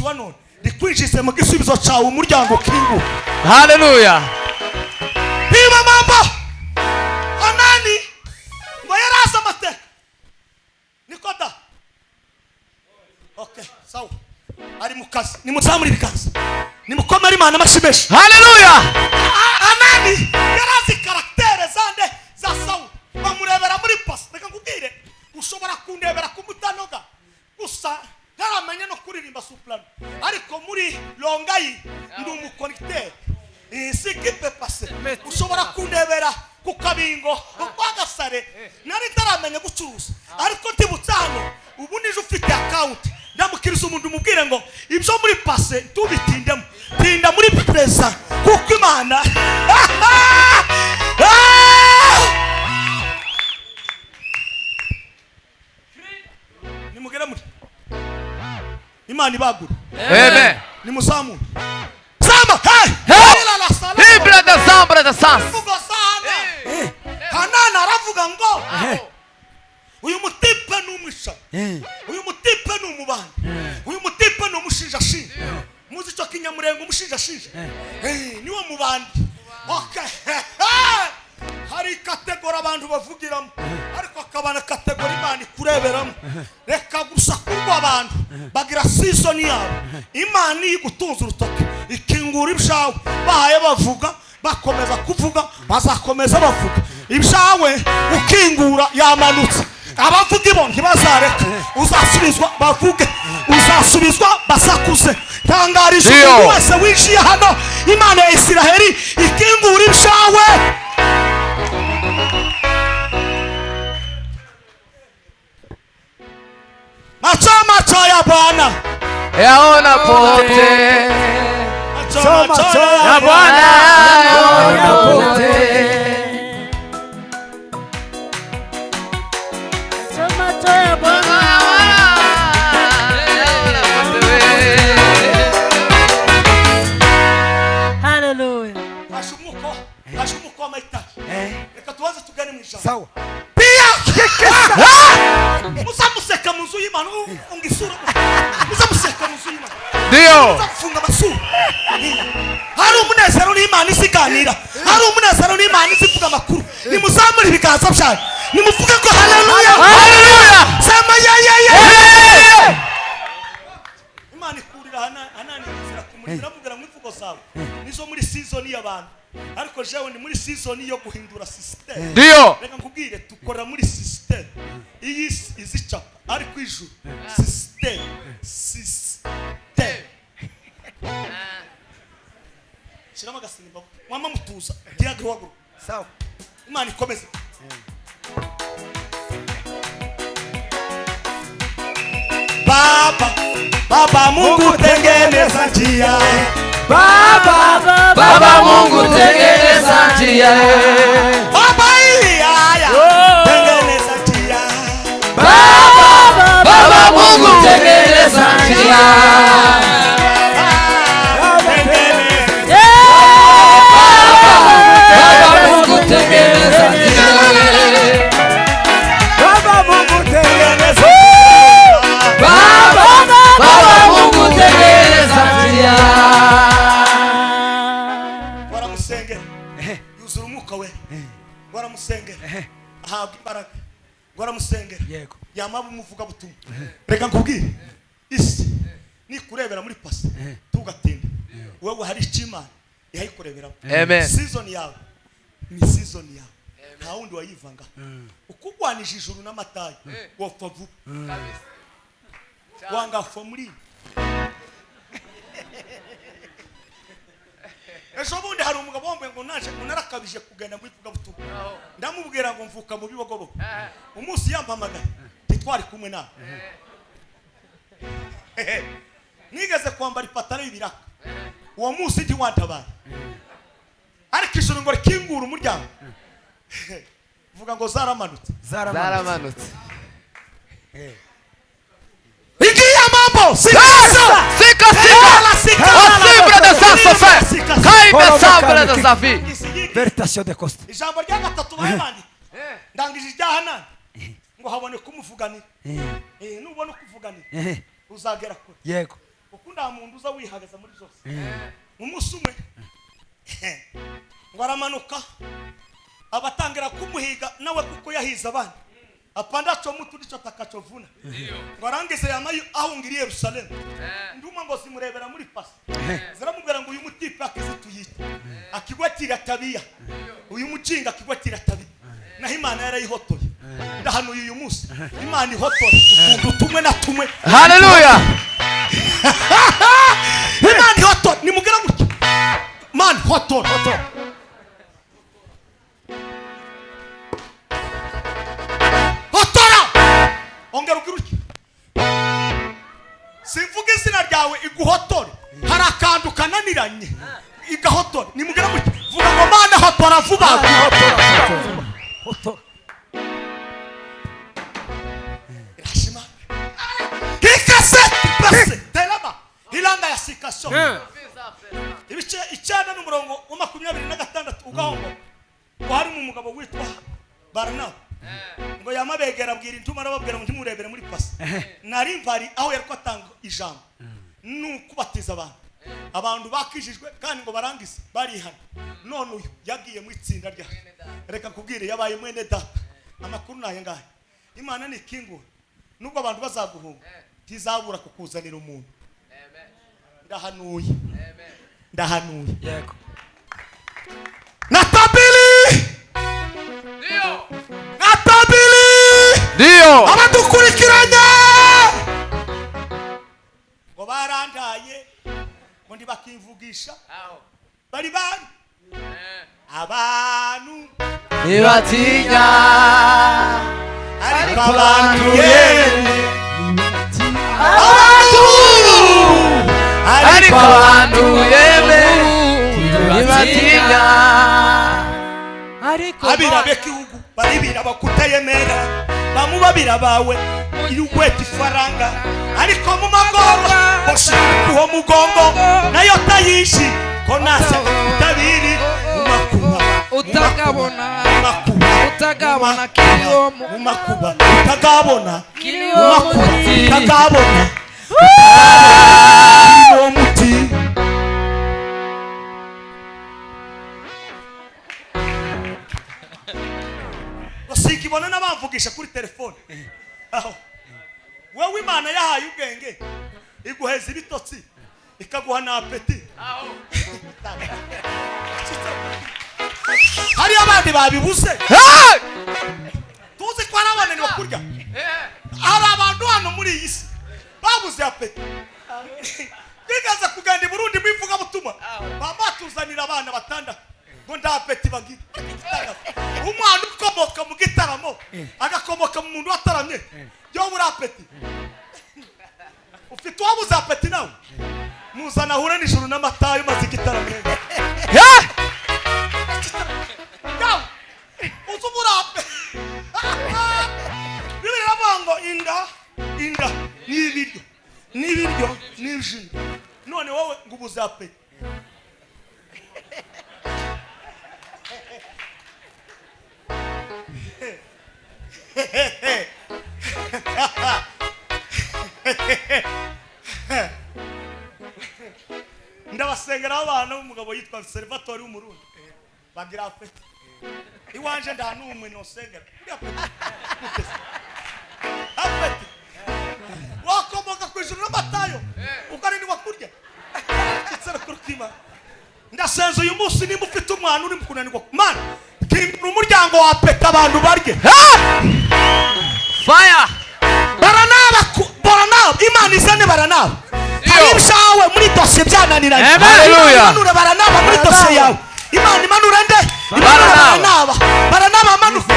wa none rikwinjize mu gisubizo cyawe umuryango kingu. Haleluya. Biba mambo Hanani ngo yaraza amateka Nikoda. Okay, sawa. Ari mu kazi. Nimuzamura ibikazi. Nimukomere Imana amashimeshi. Haleluya. Hanani yarazi karaktere zande za Saul. Bamurebera muri pasi. Reka nkubwire ushobora kundebera kumutanoga. Gusa ntaramenye no kuririmba soprano. Ariko muri longayi ndi umuconnecteur. Sikipe passe. Ushobora kundebera ku kabingo kwa Gasare. Nari ntaramenye gucuruza. Ariko ntibutsano ubu nije ufite account. Ndamukiriza umuntu umubwire ngo ibyo muri passe tubitindemo. Tinda muri presa kuko Imana nimugera muri Imana ibagura. Amen. Nimuzamu Samba Hey brother Samba da Sans. Hanani aravuga ngo uyu mutipe n'umwisha. Uyu mutipe n'umubandi. Uyu mutipe n'umushinjashinja. Muzi cyo kinyamurengo umushinjashinja. Niwo mubandi. Okay. Hari kategori abantu bavugiramo. Ariko akabana kategori Imana ikureberamo. Reka gusa kurwa abantu bagira season yabo. Imana igutunza urutoke ikingura ibyawe. Bahaye bavuga bakomeza kuvuga bazakomeza bavuga. Ibyawe ukingura yamanutse. Abavuga ibo ntibazareka. Uzasubizwa bavuge. Uzasubizwa basakuze. Tangarije umuntu wese winjiye hano Imana ya Isiraheli ikingura ibyawe. Macho ya Bwana yaona pote. Macho ya Bwana yaona pote. Macho ya Bwana yaona pote. Hallelujah. Ashumuko maitaki. Reka tuanze tugane mu ijambo. Sawa. Muzamuseka mu nzu y'Imana ungisura. Muzamuseka mu nzu y'Imana. Ndio. Muzafunga basura. Hari umunezero n'Imana isiganira. Hari umunezero n'Imana isivuga amakuru. Nimuzamure ibiganza byayo. Nimuvuge ko haleluya. Haleluya. Sema ya. Imana ikurira Hanani inzira kumurira mubwira mu mvugo zawe. Nizo muri season y'abantu. Ariko jewe ni muri season yo guhindura system. Ndio. Reka nkubwire tukora muri system. Iyi izicapa ari kwijuru. System. Shirama gasimba. Mama mutuza. Diagro waguru. Sawa. Imana ikomeze. Baba Mungu tengeneza njia. Baba Mungu tengeneza njia. Baba haya tengeneza njia. Baba Mungu tengeneza njia. Baba Mungu tengeneza njia. Baba Mungu tengeneza. Baba Mungu tengeneza njia. Waramusengera. Yuzura umwuka we. Waramusengera. Ahabwa imbaraga. Waramusengera. Yego. Yamabu umuvuga butumwa. Reka nkubwire. Isi nikurebera muri pasi. Tugatinda. Wewe hari ikimana yayikureberamo. Amen. Season yawe ni season yawe. Nta wundi wayivanga. Ukugwanije ijuru n'amatayi. Wopfa vuba. Wanga fomuri. Ejo bundi hari umugabo wambaye ngo naje narakabije kugenda muri vuga butumwa. Ndamubwira ngo mvuka mu bibogobo. Umunsi yampamagaye twari kumwe nawe. Nigeze kwambara ipataro y'ibiraka. Uwo munsi ndi wantabara. Ariko ijuru ngo rikingura umuryango. Vuga ngo zaramanutse. Zaramanutse. Ingia mambo. Sika. Asibra da Safi. Kaida Sambra da Safi. Vertation de Costa. Ijambo rya gatatu bayibandi. Ndangije ijya Hanani. Ngo habone kumuvuganira. Nubona kuvuganira. Uzagera kure. Yego. nda muntu uza wihagaza muri zose umunsi umwe ngo aramanuka abatangira kumuhiga nawe kuko yahiza abandi apanda cyo mutu dico takacovuna ngo arangize yamayo ahungiriye Yerusalemu nduma ngo zimurebera muri pasi ziramubwira ngo uyu mutipe akizituyita akigwatira tabiya uyu mucinga akigwatira tabiya naho Imana yarayihotoye ndahanuye uyu munsi Imana ihotoye utuntu tumwe na tumwe. Haleluya. Imana ihotoye nimubwira gutya man hotoye ongera ugiruke simvuga izina ryawe iguhotore hari akantu kananiranye igahotore nimubwira gutya vuga ngo Mana hotora vuba hotora irashima ikaseti pase telama hilanga ya sikaso ibice icyana n'umurongo wa 26 ugahongo ngo hari umugabo witwa Barnaba ngo yamabegera abwira intuma arababwira ngo ntimurebere muri pasi nari mvari aho yariko atanga ijambo nukubatiza abantu bakijijwe kandi ngo barangize barihana none uyu yagiye mu itsinda rya reka kubwire yabaye mwene data amakuru naye ngahe Imana ni kingo nubwo abantu bazaguhunga tizabura kukuzanira umuntu ndahanuye yego natabili Dio abadukurikiranye ngo barandaye ngo ndibakimvugisha bari abantu nibatinya ariko abantu ariko abantu yeme nibatinya ariko abirabeka ihugu baribira bakutayemera bamubabira bawe irugweta ifaranga ariko mu magorwa boshikuho mugongo nayo tayishi ko nase utabiri umakuba utagabona kiliwo umakuba utagabona kiliwo muti utagabona muti sikibona n'abamvugisha kuri telefone aho wewe Imana yahaye ubwenge iguheza ibitotsi ikaguha na apeti hari abandi babibuze tuzi ko arabane ni kurya hari abantu hano muri iyi si babuze apeti bigaza kugenda i Burundi mwivuga butuma bamba tuzanira abana batandatu ngo nda apeti bagira umwana ukomoka mu gitaramo agakomoka mu muntu wataramye yo muri apeti ufite wabuze apeti nawe muzana hure nijuru n'amatayo maze igitaramo uzuburape bibiri rabango inda n'ibiryo n'ijini none wowe ngubuze apeti ndabasengera abana b'umugabo yitwa Salvatore w'umurundi bagira apeti iwanje nda numwe no sengera apeti wakomoka kwijuru n'amatayo ukarindi wakurya kitsara kurukima ndasenze uyu munsi nimba ufite umwana uri mukunanirwa man kimbura umuryango wa apeti abantu barye fire Baranaba Imana izane Baranaba ibishawe muri dosiye byananiranye haleluya manura Baranaba muri dosiye yawe Imana imanura nde Baranaba manufe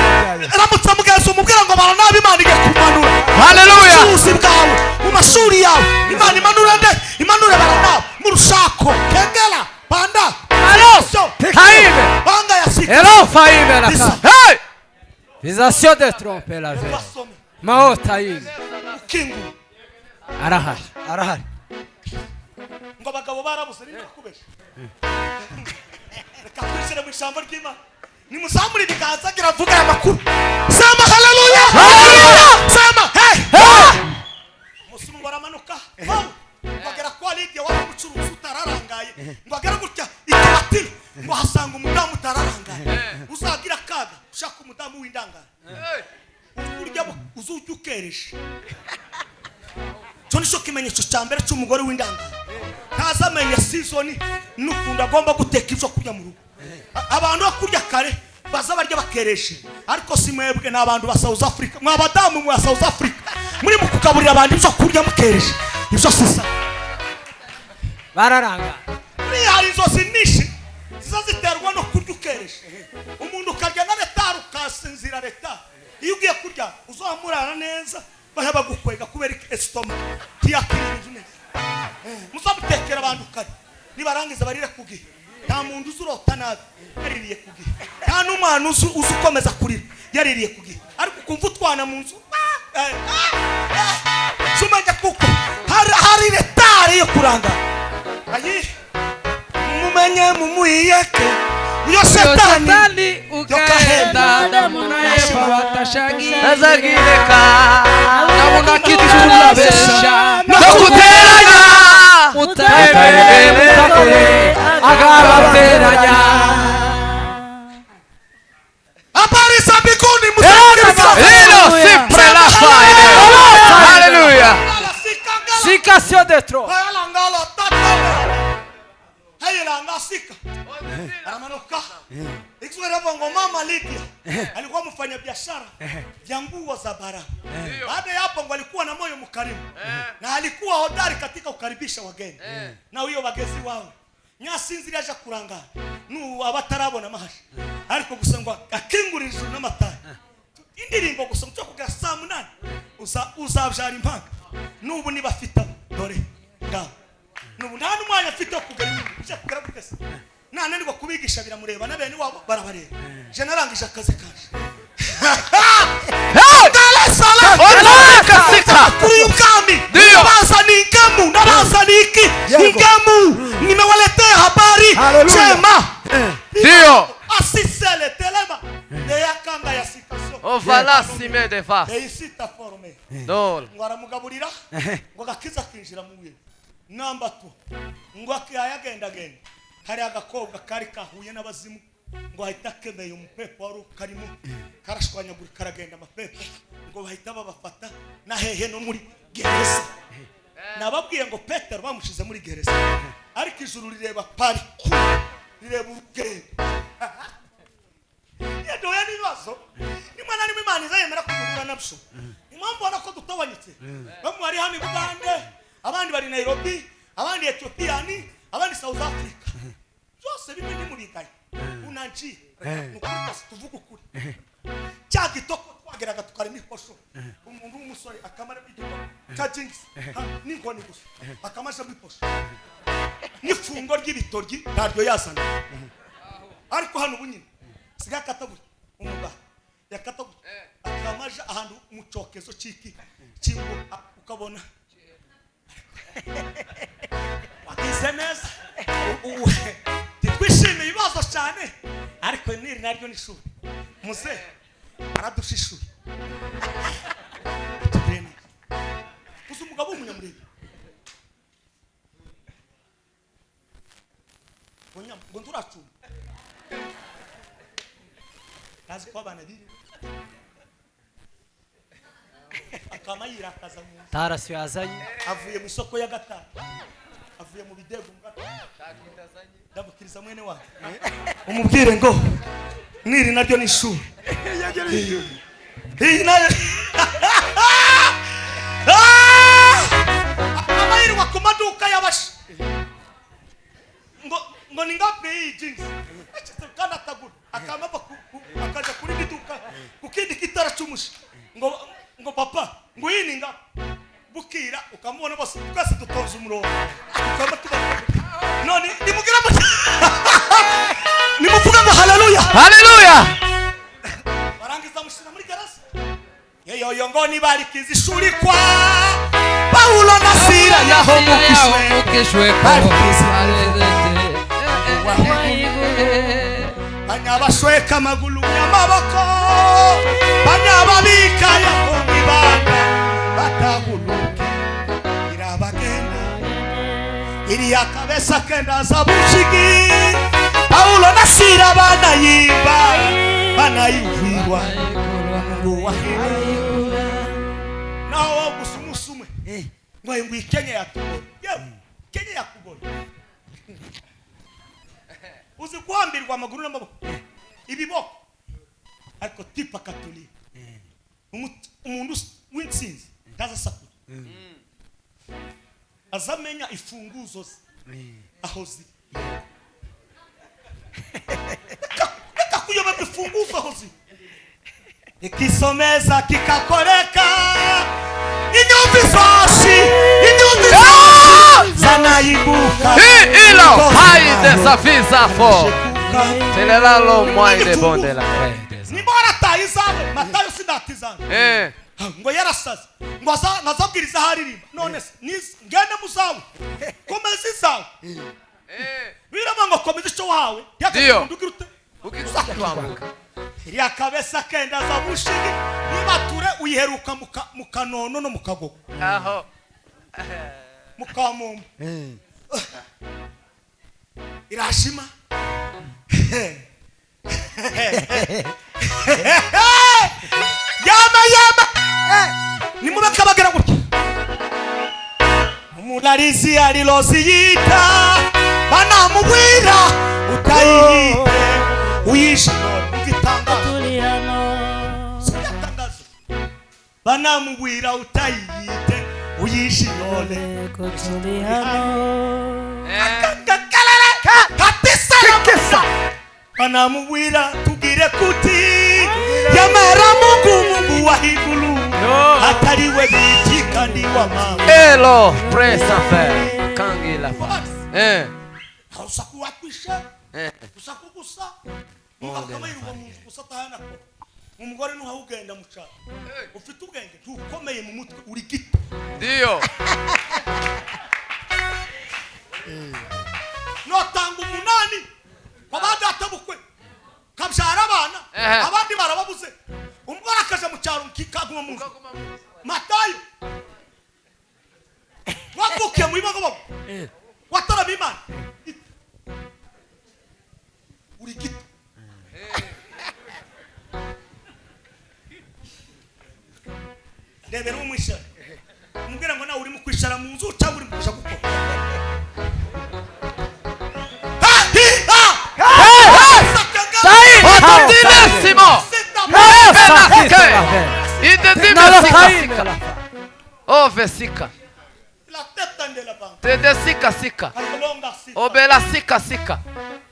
ramutse mugenzi umubwira ngo Baranaba Imana ige kumanura haleluya ubuzi bwawe mu mashuri yawe Imana imanura nde imanura Baranaba mu rushako kengela panda alo haime banga yasika hello faime na hey Visation de tromper la veille. Mao tayizi kingu arahari ngo abagabo barabuze n'akubesha reka twishire mu ijambo ry'Imana nimuzamure ibiganza gira vuga amakuru sema haleluya sema hey musumu baramanuka bagera kwa w'indangare urya uzujya ukeresha cyo nisho kimenyetso cya mbere cy'umugore w'indangare ntazamenye season n'ukunda agomba guteka ibyo kurya mu rugo abantu bakurya kare baza barya bakereshe ariko si mwebwe n'abantu ba South Africa mwabadamu mwa South Africa muri mu kugaburira abantu ibyo kurya mukereshe ibyo sisa bararanga muri hari inzozi nishi ziza ziterwa no kurya ukereshe umuntu ukarya na leta ukasinzira leta iyo ugiye kurya uzamurana neza bahaba gukwega kubera estoma tiyakiriza neza muzabutekera abantu kare nibarangiza barire kugihe nta muntu uzurota nabi yaririye kugihe nta n'umwana uzukomeza kurira yaririye kugihe ariko kumva utwana mu nzu sumenya kuko hari retari yo kuranga ayi mumenye mumuyeke iyo satani ukaenda Adamu na Eva watashangiye Azagireka Nabona kitula besha Nakuteranya Mutabere agabateranya habari za mbinguni muzakiriza Lino sempre la fai Hallelujah Sikasio de tro Hayalangala tata hayalanga sika Aramanoka Ikiswera bongo mama Lydia alikuwa mfanya biashara ya nguo za bara. Baada ya hapo alikuwa na moyo mkarimu na alikuwa hodari katika kukaribisha wageni. Na huyo wagezi wao nyasinzira aje kuranga nu abatarabona mahashi ariko gusangwa akingurije n'amatara indirimbo gusa cyo kuga saa 8 uzabyara impanga nubu niba afite dore ngaho nubu nta n'umwanya afite kugera cyo kugera gutese nane ngo kubigisha biramureba na bene wabo barabareba je narangije akazi kaje nimewaletea habari chema Dio asisele telema de yakanga ya sikaso O valasi me de vas de isita forme Dol ngwaramugaburira ngo gakiza kinjira muye namba 2 ngo akayagenda genda hari agakobwa kari kahuye n'abazimu ngo ahita kemeye umupepo wari karimo karashwanyagura karagenda amapepo ngo bahita babafata na hehe no muri gereza nababwiye ngo Petero bamushize muri gereza ariko ijuru rireba pari rireba ubwenge yadoya nibazo nimwana nimwe Imana izayemera kugura nabyo impamvu wana ko dutawanyitse bamwe ari hano i Bugande abandi bari Nairobi abandi Ethiopia abandi South Africa byose bimwe ni muri gayi unanji nukuta tuvuga ukuri cya gitoko twageraga tukarema ikosho umuntu w'umusore akamara igitoko cya jinx n'inkoni gusa akamasha biposho n'ifungo ry'ibitoryi ntaryo yazana ariko hano bunyine siga katagura umuga yakatagura akamaja ahantu mu cyokezo ciki kingo ukabona wakize neza twishimiye ibibazo cyane ariko niri naryo nishuri muze aradushishuye tugene uzi umugabo w'umunyamurenge ngo nturacuma kazi ko abana biri akama yirakaza mu tarasi yazanye avuye mu isoko ya Gatanu avuye mu bidego ndabukiriza mwene wawe umubwire ngo niri naryo nishuri iyi nayo amayirwa ku maduka y'abashi ngo ningabe iyi jeans kandi atagura akamava akaja kuri biduka kukindi kitara cyumushi ngo papa ngo iyi ninga bukira ukamubona bose twese dutonze umurongo ukaba tuba none nimugira mu nimuvuga ngo haleluya Hallelujah barangiza mushira muri garasi yeyo ngo nibarikiza ishuri kwa Paulo na Sila yaho mukishwe banyabashweka amagulu y'amaboko banyababika yaho ibanga bataguluke irabagenda iri yakabesa kenda za bushigi Paulo na Sila banayimba banayuhirwa Mungu wahindura naho gusumusume ngo Kenya yatubona yewe Kenya yakubona uzi kuhambirwa amaguru n'amaboko ibiboko ariko tipa katolika umuntu w'intsinzi ntazasakura azamenya ifunguzo ze aho ziri reka kuyoba ifunguzo aho ziri ikisomeza kikakoreka inyumba izoshi zanaibuka ilo haide safiza fo telelalo mwaide bonde la ni bora tayizawe Matayo sidatizana ngo yarasaze ngo nazabwiriza haririmba none ngende muzawe komeza izawe biraba ngo komeza icyo wawe yakundukira ute ukizakwamuka iriya kabesa kenda za bushigi nibature uyiheruka mu Kanono no mu Kagogo aho mukamumba irashima yama ni mubaka bagera gutya umularizi alilozi yita banamubwira utayite uyishino ugitangazo banamubwira utayite uyishinole banamubwira tugire kuti yamara Mungu wahigulu hatariwe bitika ndi wa mama elo presa fe kangila fa usakuwa kwisha usakugusa mukakama yiruwa munzu gusatahana ko umugore nuhawugenda mucara ufite ubwenge ntukomeye mu mutwe uri gito ndio notanga umunani babadata bukwe kabyara abana abandi barababuze umugore akaje mu cyaro kikaguma mu Matayo wavukiye muri bagobo wataraba Imana uri gito ndebera umwishyara umubwira ngo nawe uri mu kwishara mu nzu cyangwa uri mu kuja gukora Ottantissimo! Oh, vesika. Te de sika sika. Obela sika sika.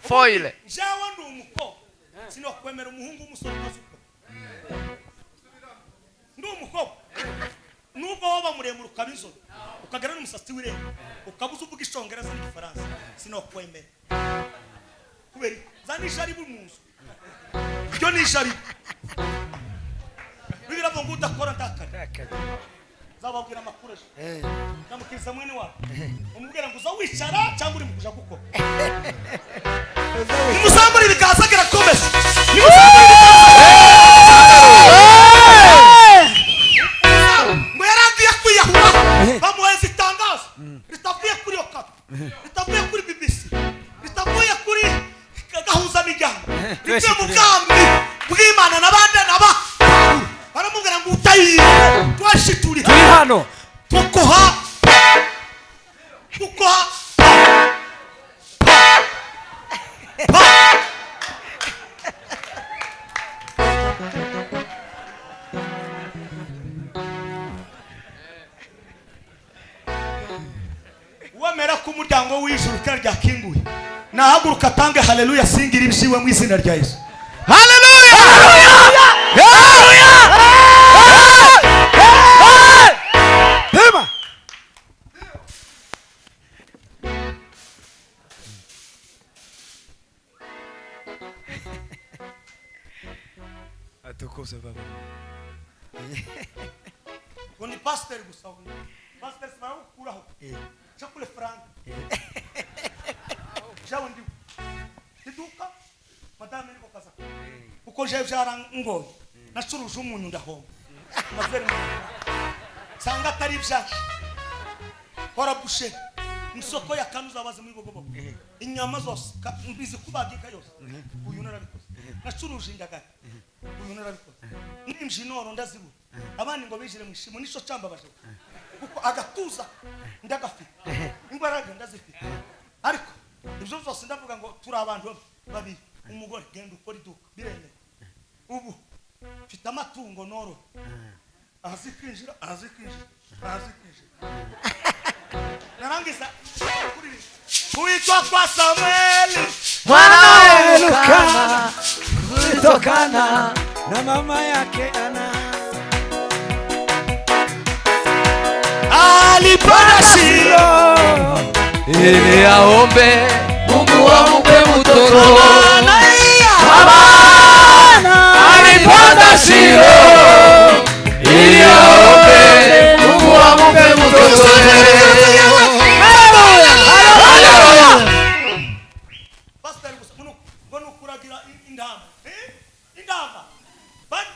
Foile. Jawa ndo umuko. Sino kwemera umuhungu umusoro kazuko. Ndo umuko. Nuko waba muremure ukabizo. Ukagera n'umusatsi w'irembo. Ukabuza uvuga Icyongereza n'Igifaransa. Sino kwemera. Kubera zanisha ari bumunzu. Byo nishari. Bigira ngo udakora ndakana. Zababwira amakuru. Namukiza mwene wa. Umubwira ngo uzawicara cyangwa uri mu kuja gukora. Musamburi bikazagera komeza. Ngo yarangiye kwiyahura. Bamuheza itangazo. Ritavuye kuri Okapi. Ritavuye kuri BBC. Ritavuye kuri gahuza miryango. Ritavuye mu bwami bw'Imana nabande naba. Baramubwira ngo utayiye. Twashituri hano. Tukoha. Wamera ku muryango w'ijuru kandi ryakinguye. Nahaguruka tange haleluya singira ibishiwe mu izina rya Yesu. Haleluya! Pema. Atukuze baba. Oni pastor Gustavo. Pastor sibara ukuraho. Chakule frank. Jawo ndi. Tiduka. Madame niko kaza. Uko je byarangoye. Nacuruje umuntu ndahomba. Mazere. Sanga tari byaje. Kora bushe. Isoko ya Kanu zabaze muri Gogobo. Inyama zose mbizi kubagika yose. Uyu narabikoze. Nacuruje indagara. Uyu narabikoze. Nimjinoro ndazibu. Abandi ngo bijire mwishimo nico cambabaje. Kuko agatuza ndagafite. Imbaraga ndazifite. Ariko ibyo byose ndavuga ngo turi abantu babiri. Umugore genda ukora iduka birende. Ubu mfite amatungo noro. Azikinjira. Narangiza kuitwa kwa Samueli mwana wa Elkana kutokana na mama yake Ana. Alipanda Shilo ili aombe Mungu ampe mtoto. Alipanda Shilo ili aombe Mungu ampe mtoto. Pastor ngono kuragira indama. Indama. Bani.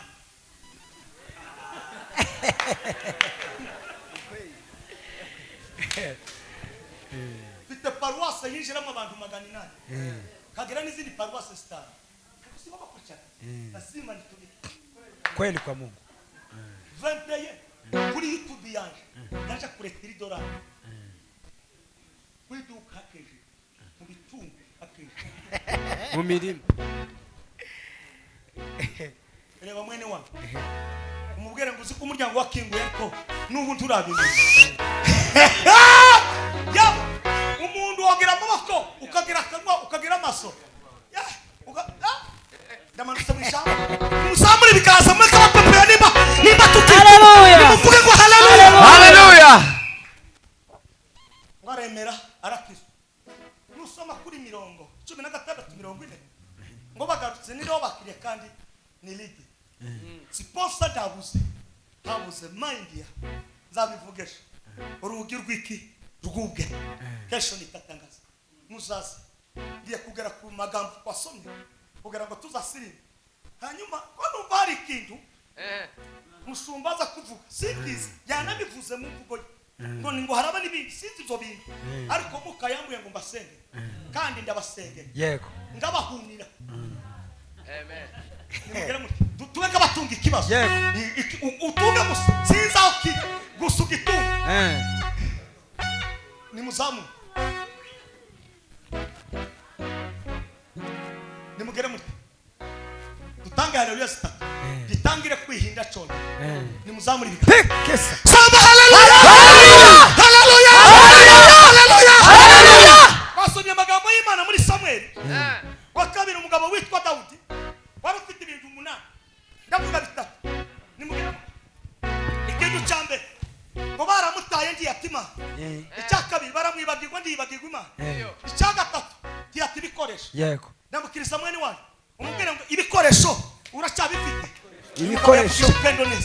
Bite paroisse yinjiramo abantu 800. Kagira n'izindi paroisse star. Kusiba bakucha. Lazima nitubike. Kweli kwa Mungu. 21 kuri YouTube yanje. Naje kuretira $1. Kwiduka hakeje. Mu bitungo hakeje. Mu mirimo. Reba mwene wangu. Umubwire ngo uzi umuryango wa Kingu yariko n'ubu nturabimenye. Ya umuntu wogira amaboko ukagira akanwa ukagira amaso. Ya ndamanutse mwishamba. Musamuri bikaza muri kabapepera nimba tuti. Haleluya. Muvuge ngo haleluya. Haleluya. Waremera arakiza. Nusoma kuri 16:40 ngo bagarutse niho bakiriye kandi ni lidi. Sponsor habuze mind ya zabivugesha. Urugi rwiki rwubwe. Kesho nitatangaza. Muzazi ngiye kugera ku magambo kwasomye kugira ngo tuzasirire. Hanyuma ko bari kintu musumbaza kuvuga sikizi yanabivuze mu mvugo ngo ningo haraba nibindi sinzi byo bintu ariko mukayambuye ngo mbasenge kandi ndabasenge Yego. ngabahunira. Amen. Nimugera muti tuwe kabatunga ikibazo. Yego. Utunga gusa sinzaho gusugitunga. Ni muzamu. Nimugera muti dutanga haleluya sita. Gitangire kwihinda cyone. Ni muzamu ribika. Kesa. Samba haleluya. Haleluya. Haleluya. Haleluya. Basomye amagambo y'Imana muri Samuel. Wa kabiri umugabo witwa Dawudi. Wari ufite ibintu 8. Ndavuga bitatu. Nimugera. Ikintu cyambe. Ngo baramutaye ndi yatima. Icya kabiri baramwibagirwa ndibagirwa Imana. Icya gatatu tiyati bikoresho. Yego. Ndamukiriza mwene wanyu. Umubwire ngo ibikoresho uracyabifite. Ibikoresho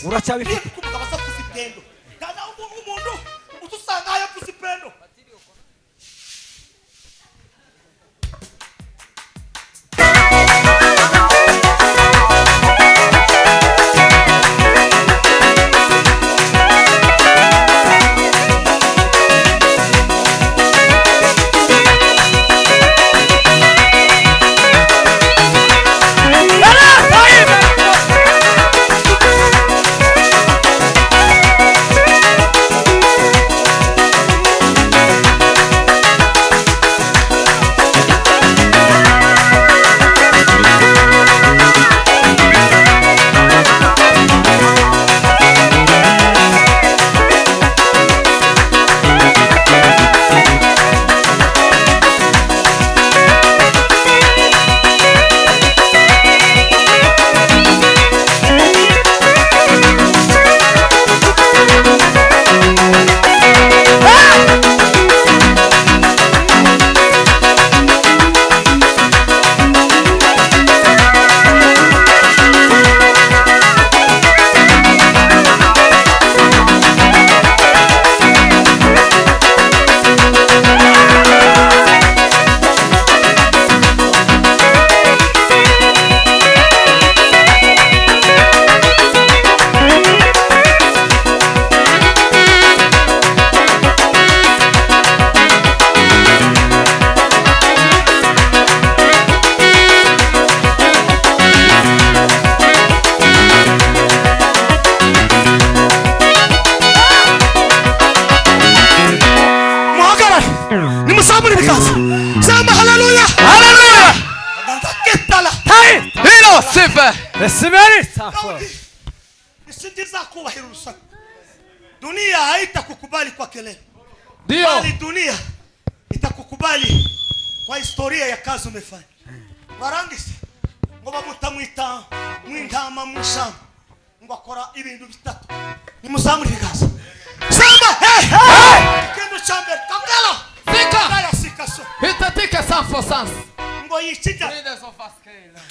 uracyabifite. Niba kumugabo asa kuzipendo. Kana umuntu utusanga ayo kuzipendo. bikaza. Sema haleluya. Haleluya. Aganda kitala. Hilo sifa. Receberi safo. Isijiza kubahira urusaku. Dunia haitakukubali kwa kelele. Ndio. Bali dunia itakukubali kwa historia ya kazi umefanya. Warangise ngo bamutamwita mwintama mwishamba ngo akora ibintu bitatu. Nimuzamuri bigaza. Samba kendo chamber kangala. Sika. Kaya sika so. Hitatika safo sans. Ngo yichija. Leaders of Askela.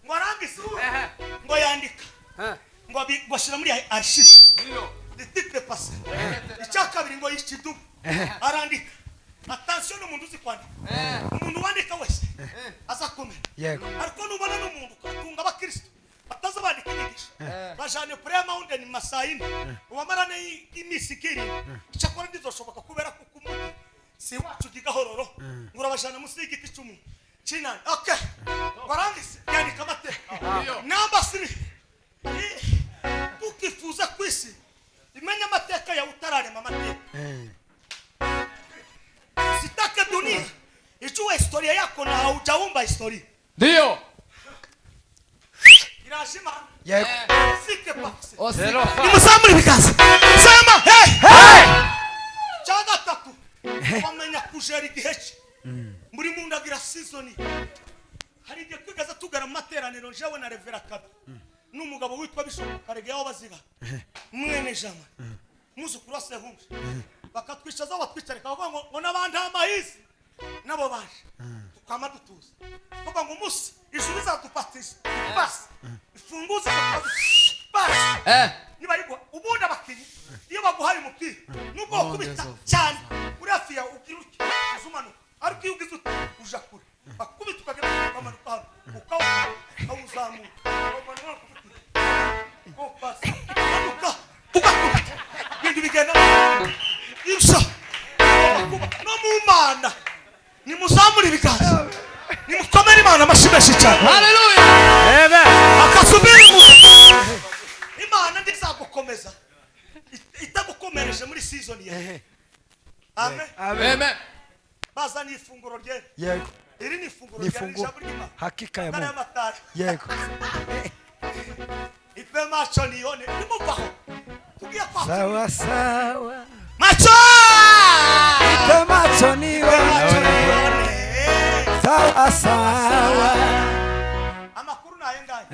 Ngo warangise ngo yandika. Ngo bashira muri archive. Ndio. Ditite passe. Ichaka biri ngo yichidu. Arandika. Attention umuntu uzi kwandika. Umuntu wandika wese azakomera. Yego. Ariko nubona n'umuntu katunga abakristo bataza bandika inyigisho. Bajane prayer mountain masayini. Ubamarane imisikiri. Cyakora ndizoshoboka kubera ko kumuti. Si wacu gigahororo. Ngura bajana musi y'igiti cy'umu. Cinani. Okay. Barangise yandika amateka. Namba 3. Tukifuza kwisi. Imenya amateka ya utararema amateka. Sitaka dunia ijue historia yako na haujaumba historia. Ndio. Irashima. Yego. Sike pakse. Osika. Nimuzamuri bikaza. Sema Chaga tatu. Wamenya kujera igihechi. Muri mundagira season. Hari igihe kwigaza tugara mu materaniro jewe na Revera Kabi. N'umugabo witwa Bishop Karege yaho baziga. Mwene jama. Muzukuru wa Sehunje. Bakatwishaza batwicareka bavuga ngo nabandi amahizi nabo baje. Tukama dutuza. Kuba ngo musi ijuru zadupatisha. Bas. Ifunguze bas. Niba yigwa ubundi abakinyi iyo baguhaye umupira nubwo kubita cyane uri hafi ya ukiruki uzumano ariko iyo ugize uja kure bakubita ukagera bamanuka hano ukawuzamu ko bas manuka ukakubita bintu bigenda insha no mumana nimuzamuri ibiganza nimukomere Imana amashimeshi cyane. Haleluya. Amen. Akasubiri mu Imana ndizagukomeza itagukomereje muri season ya. Amen. Amen. Baza ni ifunguro rye. Yego. Iri ni ifunguro Ni rye ifunguro. n'ijambo ry'Imana. Hakika ya Mungu. Yego. Ipe macho nione nimuvaho. Tugia kwa. Sawa sawa. Macho! Ipe macho nione. Sawa sawa. Amakuru nayengaye.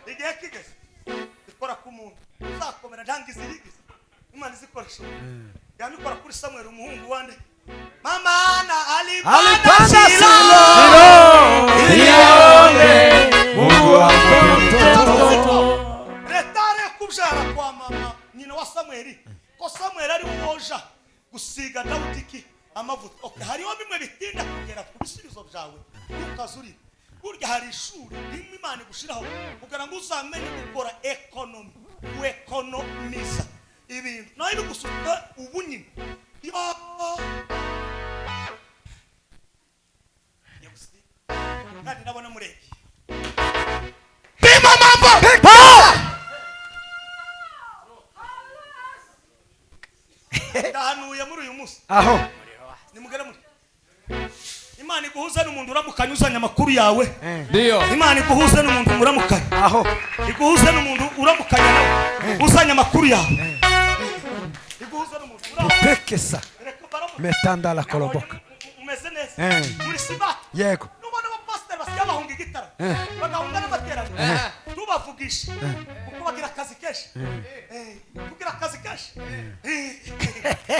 Igihe kigeze. Ikora ku muntu. Uzakomera ntangizirigize. Imana izikoresha. Yamikora kuri Samuel umuhungu wande. Mama na alipanda Silo. Nione Mungu wa mtoto. Retare kubyara kwa mama nyina wa Samuel. Ko Samuel ari uwoja gusiga Dawidi amavuta. Okay, hariho bimwe bitinda kugera ku bisubizo byawe. Ukazuri. Burya hari ishuri rimwe Imana gushiraho kugira ngo uzamenye gukora economy. Ueconomiza ibintu. Nayo gusuka ubunyine. Yo. Kandi nabona mureki. Pima mambo. Ndahanuye muri uyu munsi. Aho. Nimugere muri. Imana iguhuza n'umuntu uramukanya uzanya amakuru yawe. Ndio. Imana iguhuza n'umuntu uramukanya. Aho. Iguhuza n'umuntu uramukanya nawe. Uzanya amakuru yawe. Iguhuza n'umuntu uramukanya. Pekesa. Metanda la koloboka. Umeze neza. Muri siba. Yego. Nubona abapastor basiya bahunga igitara. Bagahunga n'amateraniro. Tubavugisha. Kuko bagira akazi kenshi. Kugira akazi kenshi.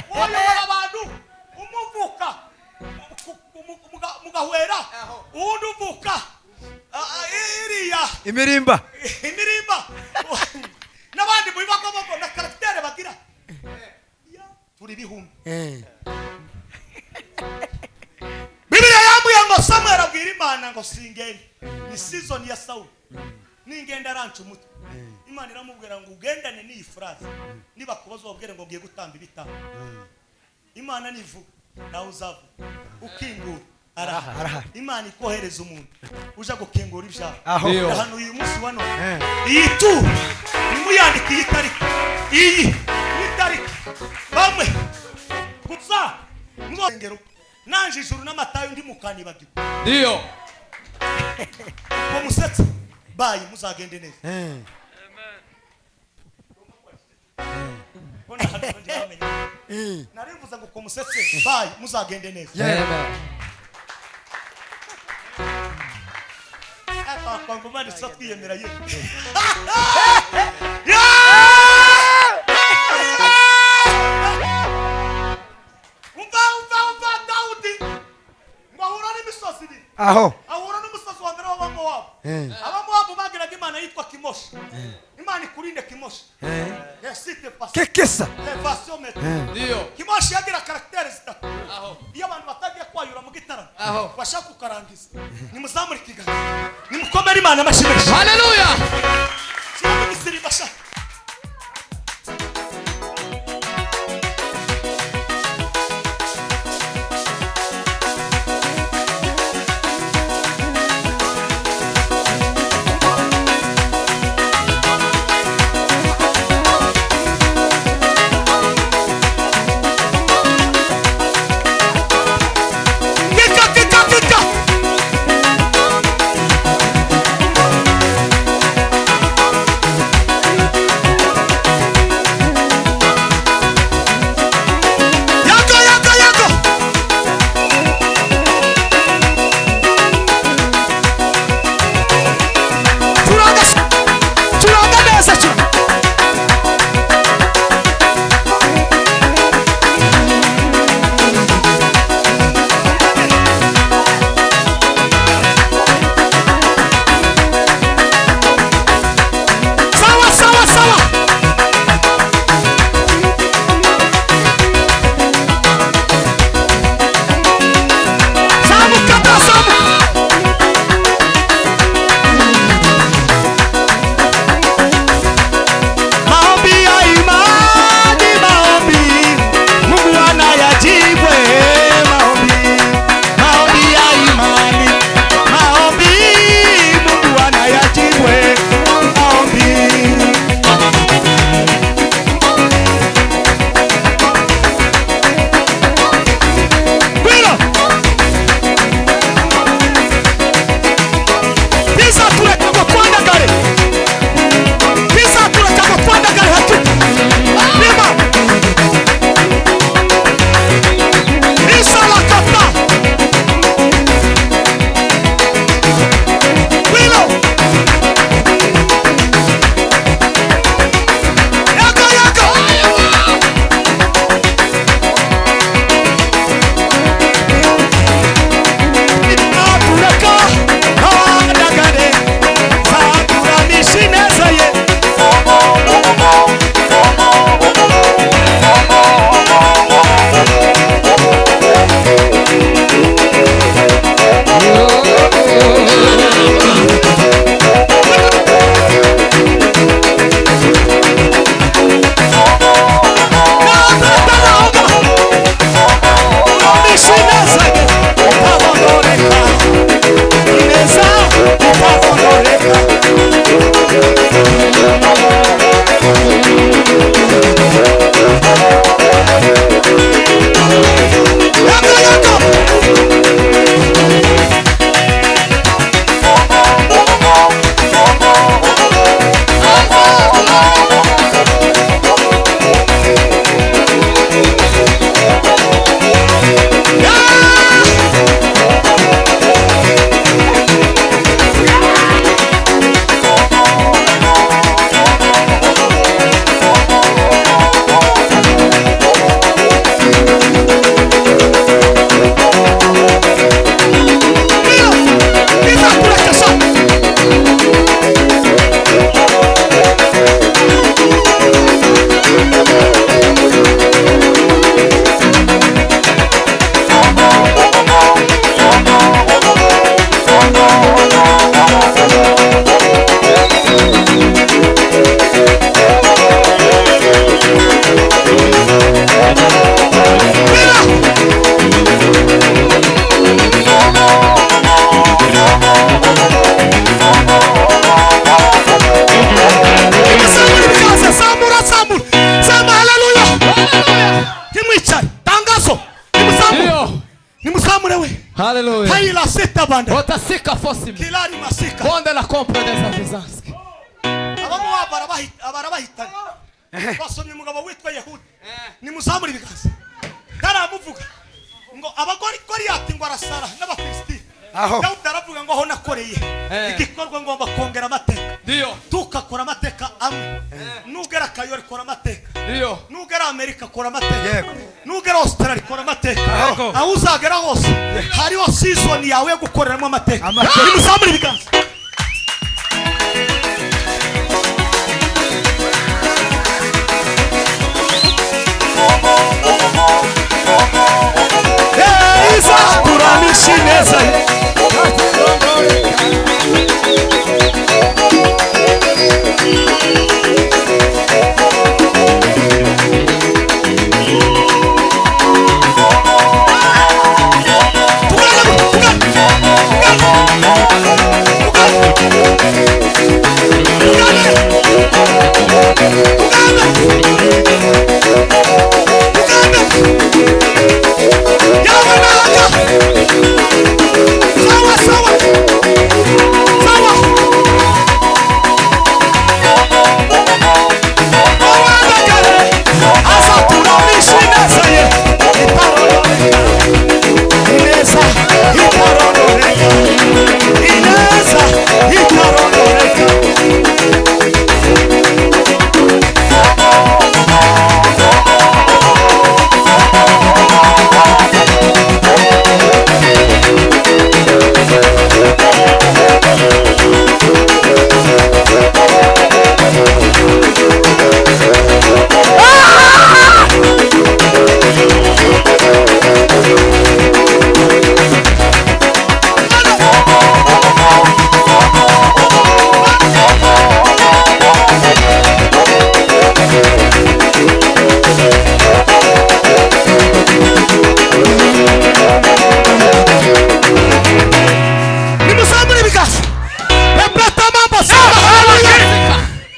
Wowe abantu umuvuka mugahwera undi uvuka iriya Imirimba. n'abandi mu bibagobogo na karaktere bagira turi bihumbi. Bibiliya yambuye ngo Samuel abwira Imana ngo singende ni season ya Saul ningenda aranca umutwe. Imana iramubwira ngo ugendane n'iyi phrase niba kubazo wabwire ngo ngiye gutamba ibitabo. Imana nivuga nawe uzavuga ukingura araha. Imana ikohereza umuntu uja gukengura ibyaha. Aho. Hano uyu munsi wa none iyi tu nimuyandika iyi tariki iyi tariki bamwe gusa muzongero nanje ijuru n'amatayo ndi mukanibagirwa Ndio. ko musetse bayi muzagende neza bona hano ndi bamenye narivuza ngo ko musetse bayi muzagende neza Amen. kwa ngoma ndisa twiyemera ye umva Daudi ngo ahura n'imisozi ibiri aho ahura n'umusozi wa mbere w'abamowabu abamowabu bagiraga imana yitwa Kimoshi imana ikurinde Kimoshi yesite pasi kekesa levasiometre Ndio. Kimoshi yagira karakteri zitatu Aho. iyo abantu batagiye kwayura mu gitaramo Aho. bashaka kukarangiza nimuzamure ikiganza nimukomere imana amashyi menshi Hallelujah. shyiramo igisiriba shaka Hallelujah. Kaila sita banda. Otasika fosim. Kilari masika. Bonde la compra desafisanski. Abamu abarabahita. Basomye umugabo witwa Yehudi. Ni muzamuri biganza. Taramuvuga. Ngo abagori Goliyati ngo arasara n'Abafilisti. Dawudi aravuga ngo aho nakoreye. Igikorwa ngomba kongera amateka. Ndio. Tukakora amateka amwe. Nugera Kayori kora amateka. Ndio. Nugera Amerika kora amateka. Nugera Australia kora amateka. Aho uzagera hose hariho season yawe yo gukoreramo amateka. Ni muzamuri biganza.